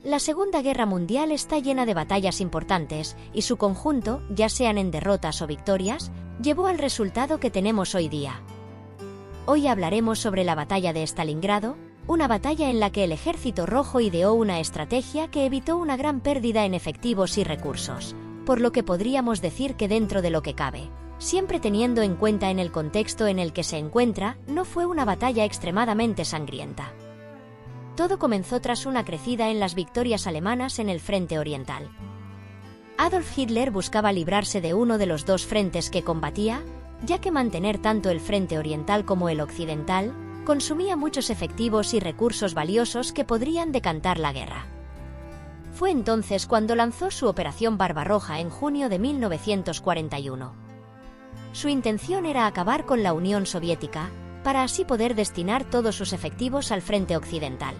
La Segunda Guerra Mundial está llena de batallas importantes, y su conjunto, ya sean en derrotas o victorias, llevó al resultado que tenemos hoy día. Hoy hablaremos sobre la Batalla de Stalingrado, una batalla en la que el Ejército Rojo ideó una estrategia que evitó una gran pérdida en efectivos y recursos, por lo que podríamos decir que dentro de lo que cabe, siempre teniendo en cuenta en el contexto en el que se encuentra, no fue una batalla extremadamente sangrienta. Todo comenzó tras una crecida en las victorias alemanas en el frente oriental. Adolf Hitler buscaba librarse de uno de los dos frentes que combatía, ya que mantener tanto el frente oriental como el occidental consumía muchos efectivos y recursos valiosos que podrían decantar la guerra. Fue entonces cuando lanzó su Operación Barbarroja en junio de 1941. Su intención era acabar con la Unión Soviética, para así poder destinar todos sus efectivos al frente occidental.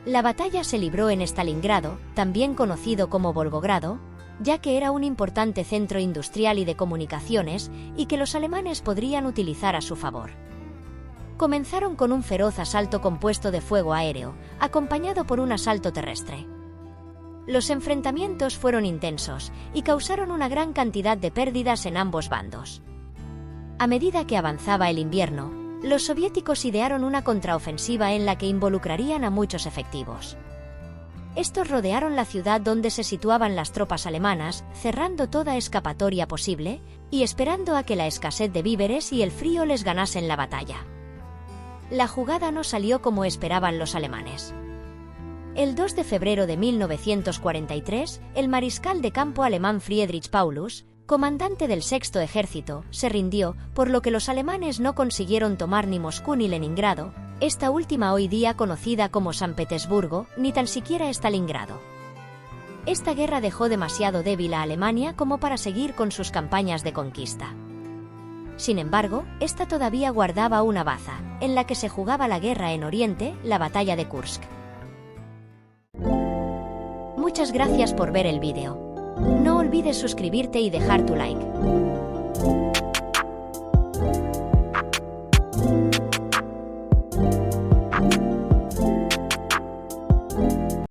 La batalla se libró en Stalingrado, también conocido como Volgogrado, ya que era un importante centro industrial y de comunicaciones y que los alemanes podrían utilizar a su favor. Comenzaron con un feroz asalto compuesto de fuego aéreo, acompañado por un asalto terrestre. Los enfrentamientos fueron intensos y causaron una gran cantidad de pérdidas en ambos bandos. A medida que avanzaba el invierno, los soviéticos idearon una contraofensiva en la que involucrarían a muchos efectivos. Estos rodearon la ciudad donde se situaban las tropas alemanas, cerrando toda escapatoria posible y esperando a que la escasez de víveres y el frío les ganasen la batalla. La jugada no salió como esperaban los alemanes. El 2 de febrero de 1943, el mariscal de campo alemán Friedrich Paulus, comandante del Sexto Ejército, se rindió, por lo que los alemanes no consiguieron tomar ni Moscú ni Leningrado, esta última hoy día conocida como San Petersburgo, ni tan siquiera Stalingrado. Esta guerra dejó demasiado débil a Alemania como para seguir con sus campañas de conquista. Sin embargo, esta todavía guardaba una baza, en la que se jugaba la guerra en Oriente, la batalla de Kursk. Muchas gracias por ver el vídeo. No olvides suscribirte y dejar tu like.